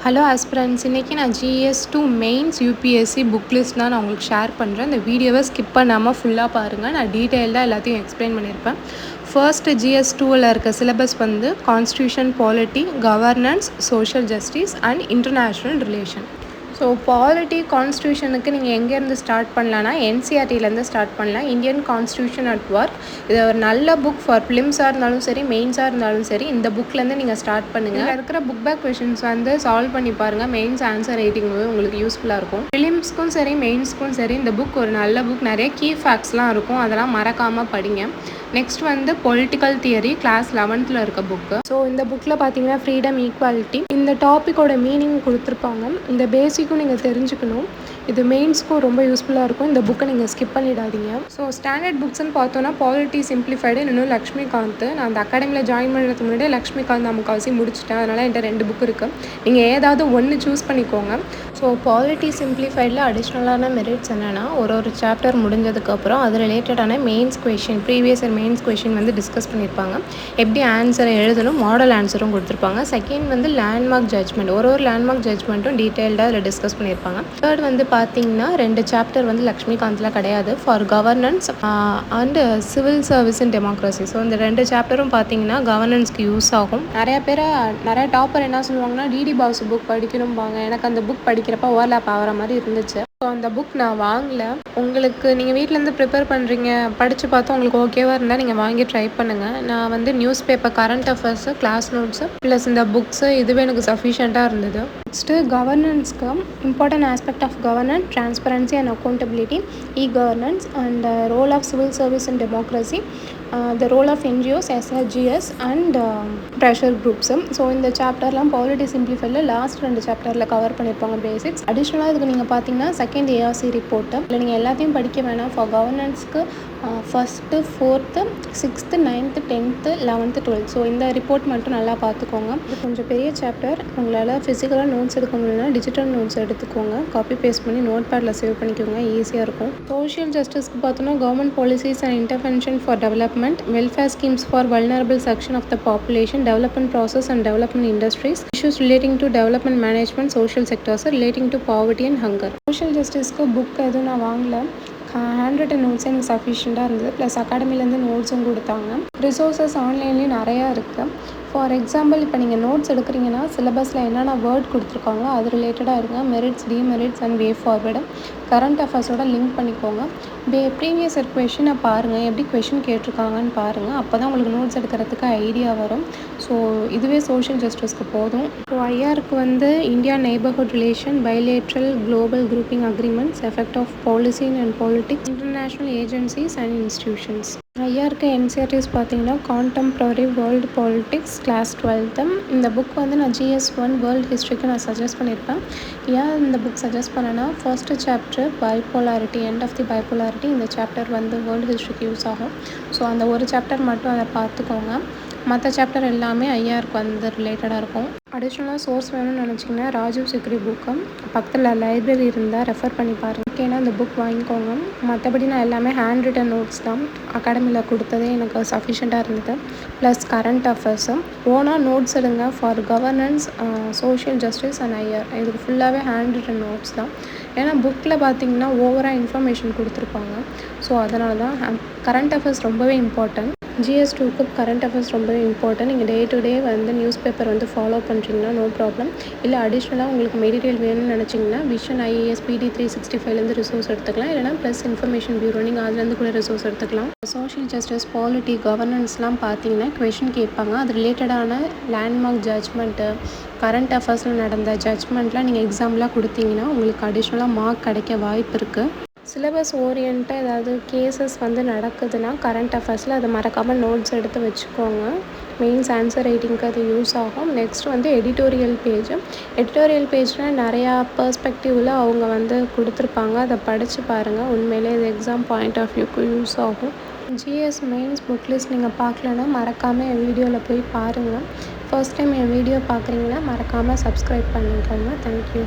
Hello aspirants, இன்றைக்கி நான் GS2 mains UPSC book list தான் நான் உங்களுக்கு ஷேர் பண்ணுறேன். இந்த வீடியோவை ஸ்கிப் பண்ணாமல் ஃபுல்லாக பாருங்கள். நான் டீட்டெயில்டாக எல்லாத்தையும் எக்ஸ்பிளைன் பண்ணியிருப்பேன். ஃபர்ஸ்ட்டு GS2வில் இருக்க சிலபஸ் வந்து constitution, polity, governance, social justice and international relation. So polity, கான்ஸ்டியூஷனுக்கு நீங்கள் எங்கேருந்து ஸ்டார்ட் பண்ணலான்னா NCERTலேருந்து ஸ்டார்ட் பண்ணலாம். Indian constitution at work. இது ஒரு நல்ல புக் ஃபார் ஃபிலிம்ஸாக இருந்தாலும் சரி, மெயின்ஸாக இருந்தாலும் சரி, இந்த புக்லேருந்து நீங்கள் ஸ்டார்ட் பண்ணுங்கள். இதில் இருக்கிற புக் பேக் கொஷின்ஸ் வந்து சால்வ் பண்ணி பாருங்கள். மெயின்ஸ் ஆன்சர் ரைட்டிங் உங்களுக்கு யூஸ்ஃபுல்லாக இருக்கும். ஃபிலிம்ஸ்க்கும் சரி, மெயின்ஸ்க்கும் சரி, இந்த புக் ஒரு நல்ல புக். நிறைய கீ ஃபேக்ட்ஸ்லாம் இருக்கும், அதெல்லாம் மறக்காமல் படிங்க. நெக்ஸ்ட் வந்து பொலிட்டிக்கல் தியரி, கிளாஸ் 11th இருக்க புக்கு. ஸோ இந்த புக்கில் பார்த்தீங்கன்னா ஃப்ரீடம், ஈக்குவாலிட்டி, இந்த டாப்பிக்கோட மீனிங் கொடுத்துருப்பாங்க. இந்த பேசிக்கும் நீங்கள் தெரிஞ்சுக்கணும். இது மெயின்ஸ்க்கும் ரொம்ப யூஸ்ஃபுல்லாக இருக்கும். இந்த புக்கை நீங்கள் ஸ்கிப் பண்ணிடாதீங்க. ஸோ ஸ்டாண்டர்ட் புக்ஸ்ன்னு பார்த்தோன்னா பாலிட்டி சிம்பிளிஃபைடு, இன்னும் லக்ஷ்மிகாந்த். நான் அந்த அகாடமியில் ஜாயின் பண்ணுறதுக்கு முன்னாடியே லக்ஷ்மிகாந்த் நான் முக்கால்வாசி முடிச்சிட்டேன். அதனால் என்கிட்ட 2 புக் இருக்குது. நீங்கள் ஏதாவது ஒன்று சூஸ் பண்ணிக்கோங்க. ஸோ பாலிட்டி சிம்பிளிஃபைடில் அடிஷ்னலான மெரிட்ஸ் என்னென்னா, ஒரு சாப்டர் முடிஞ்சதுக்கப்புறம் அது ரிலேட்டடான mains question, previous year mains question வந்து டிஸ்கஸ் பண்ணியிருப்பாங்க. எப்படி ஆன்சரை எழுதணும், மாடல் ஆன்சரும் கொடுத்துருப்பாங்க. செகண்ட் வந்து லேண்ட்மார்க் ஜட்ஜ்மெண்ட், ஒரு லேண்ட்மார்க் ஜட்ஜ்மெண்ட்டும் டீட்டெயில்டாக அதில் டிஸ்கஸ் பண்ணியிருப்பாங்க. தேர்ட் வந்து பார்த்தீங்கன்னா 2 சாப்டர் வந்து லக்ஷ்மிகாந்தில் கிடையாது, for governance and civil service in democracy. So இந்த 2 சாப்டரும் பார்த்தீங்கன்னா கவர்னன்ஸ்க்கு யூஸ் ஆகும். நிறைய டாப்பர் என்ன சொல்லுவாங்கன்னா டிடி பாசு புக் படிக்கணும்பாங்க. எனக்கு அந்த புக் படிக்கிறப்ப ஓவர்லேப் ஆகிற மாதிரி இருந்துச்சு. ஸோ அந்த புக் நான் வாங்கலை. உங்களுக்கு நீங்கள் வீட்டிலேருந்து ப்ரிப்பேர் பண்ணுறீங்க, படித்து பார்த்தா உங்களுக்கு ஓகேவாக இருந்தால் நீங்கள் வாங்கி ட்ரை பண்ணுங்கள். நான் வந்து newspaper, current affairs, class notes plus இந்த புக்ஸு இதுவே எனக்கு சஃபிஷியண்ட்டாக இருந்தது. நெக்ஸ்ட்டு கவர்னன்ஸ்க்கு important aspect of governance, transparency and accountability, governance and role of civil service in democracy, the role of NGOs, SRGS and pressure groups. So இந்த சாப்டர்லாம் polity சிம்பிளிஃபைடில் last 2 சாப்டரில் cover பண்ணியிருப்பாங்க பேசிக்ஸ். அடிஷ்னலாக இதுக்கு நீங்கள் பார்த்தீங்கன்னா செகண்ட் ARC ரிப்போர்ட்டு, இல்லை நீங்கள் எல்லாத்தையும் படிக்க வேணாம். ஃபார் கவர்னன்ஸ்க்கு first, 4th, 6th, 9th, 10th, 11th, 12th. So இந்த ரிப்போர்ட் மட்டும் நல்லா பார்த்துக்கோங்க. இது கொஞ்சம் பெரிய சாப்டர். உங்களால் ஃபிசிக்கலாக நோட்ஸ் எடுக்க முடியலன்னா டிஜிட்டல் நோட்ஸ் எடுத்துக்கோங்க. காப்பி பேஸ்ட் பண்ணி நோட் பேடில் சேவ் பண்ணிக்கோங்க, ஈஸியாக இருக்கும். சோஷியல் ஜஸ்டிஸ்க்கு பார்த்தோன்னா government policies and intervention for development, welfare schemes for vulnerable section of the population, development process and development industries, issues relating to development management, social sectors relating to poverty and hunger. Social ஜஸ்டிஸ்க்கு book எதுவும் நான் வாங்கல. Hand return நோட்ஸே எனக்கு சஃபிஷியண்ட்டாக இருந்தது. Plus அகாடமிலேருந்து நோட்ஸும் கொடுத்தாங்க. Resources ஆன்லைன்லேயும் நிறையா இருக்குது. ஃபார் எக்ஸாம்பிள், இப்போ நீங்கள் நோட்ஸ் எடுக்கிறீங்கன்னா சிலபஸில் என்னென்ன வேர்ட் கொடுத்துருக்காங்களோ அது ரிலேட்டடாக இருங்க. Merits, demerits and way forward, current அஃபேர்ஸோட லிங்க் பண்ணிக்கோங்க. ப்ரீவியஸ் இயர் கொஷினை பாருங்கள், எப்படி கொஷின் கேட்டிருக்காங்கன்னு பாருங்கள். அப்போ தான் உங்களுக்கு நோட்ஸ் எடுக்கிறதுக்கு ஐடியா வரும். ஸோ இதுவே சோஷியல் ஜஸ்டிஸ்க்கு போதும். ஸோ ஐஆருக்கு வந்து India neighbourhood relation, bilateral global grouping agreements, effect of policy and politics, international agencies and institutions. ஐஆருக்கு NCERTs பார்த்தீங்கன்னா contemporary world politics, class 12th. இந்த புக் வந்து நான் GS1 வேர்ல்டு ஹிஸ்ட்ரிக்கு நான் சஜஸ்ட் பண்ணியிருப்பேன். ஏன் இந்த புக் சஜஸ்ட் பண்ணேன்னா, first chapter bipolarity, end of the bipolarity, இந்த சாப்டர் வந்து வேர்ல்டு ஹிஸ்ட்ரிக்கு யூஸ் ஆகும். ஸோ அந்த ஒரு சாப்டர் மட்டும் அதை பார்த்துக்கோங்க. மற்ற சாப்டர் எல்லாமே ஐஆருக்கு வந்து ரிலேட்டடாக இருக்கும். அடிஷ்னலாக சோர்ஸ் வேணும்னு நினச்சிங்கன்னா ராஜீவ் சிக்ரி புக்கு பக்கத்தில் லைப்ரரி இருந்தால் ரெஃபர் பண்ணி பாருங்கள். ஓகேனா இந்த புக் வாங்கிக்கோங்க. மற்றபடி நான் எல்லாமே ஹேண்ட் ரிட்டன் நோட்ஸ் தான் அகாடமியில் கொடுத்ததே எனக்கு சஃபிஷியண்ட்டாக இருந்தது. ப்ளஸ் கரண்ட் அஃபேர்ஸும் ஓனாக நோட்ஸ் எடுங்க. For governance, social justice and IR, இதுக்கு ஃபுல்லாகவே ஹேண்ட் ரிட்டன் நோட்ஸ் தான். ஏன்னா புக்கில் பார்த்தீங்கன்னா ஓவராக இன்ஃபர்மேஷன் கொடுத்துருப்பாங்க. ஸோ அதனால தான் கரண்ட் அஃபேர்ஸ் ரொம்பவே இம்பார்ட்டன்ட். GS2க்கு கரண்ட் அஃபேர்ஸ் ரொம்பவே இம்பார்ட்டன்ட். நீங்கள் டே டு டே வந்து நியூஸ் பேப்பர் வந்து ஃபாலோ பண்ணுறீங்கன்னா நோ ப்ராப்ளம். இல்லை அடிஷ்னலாக உங்களுக்கு மெட்டீரியல் வேணும்னு நினச்சிங்கன்னா விஷன் IAS PD 365லேருந்து ரிசோர்ஸ் எடுத்துக்கலாம். இல்லைனா ப்ளஸ் இன்ஃபர்மேஷன் பியூரோ, நீங்கள் அதுலேருந்து கூட ரிசோர்ஸ் எடுத்துக்கலாம். சோஷியல் ஜஸ்டிஸ், பாலிட்டி, கவர்னன்ஸ்லாம் பார்த்தீங்கன்னா கொஷின் கேட்பாங்க. அது ரிலேட்டடான லேண்ட்மார்க் ஜட்ஜ்மெண்ட்டு, கரண்ட் அஃபேர்ஸில் நடந்த ஜட்ஜ்மெண்ட்லாம் நீங்கள் எக்ஸாம்லாம் கொடுத்தீங்கன்னா உங்களுக்கு அடிஷ்னலாக மார்க் கிடைக்க வாய்ப்பு இருக்குது. சிலபஸ் ஓரியன்ட்டாக ஏதாவது கேசஸ் வந்து நடக்குதுன்னா கரண்ட் அஃபேர்ஸில் அதை மறக்காமல் நோட்ஸ் எடுத்து வச்சுக்கோங்க. மெயின்ஸ் ஆன்சர் ரைட்டிங்க்கு அது யூஸ் ஆகும். நெக்ஸ்ட் வந்து எடிட்டோரியல் பேஜ்னால் நிறையா பர்ஸ்பெக்டிவில் அவங்க வந்து கொடுத்துருப்பாங்க. அதை படித்து பாருங்கள். உண்மையிலே இது எக்ஸாம் பாயிண்ட் ஆஃப் வியூக்கு யூஸ் ஆகும். GS மெயின்ஸ் புக் லிஸ்ட் நீங்கள் பார்க்கலன்னா மறக்காமல் என் வீடியோவில் போய் பாருங்கள். ஃபர்ஸ்ட் டைம் என் வீடியோ பார்க்குறீங்கன்னா மறக்காமல் சப்ஸ்கிரைப் பண்ணிக்கோங்க. தேங்க்யூ.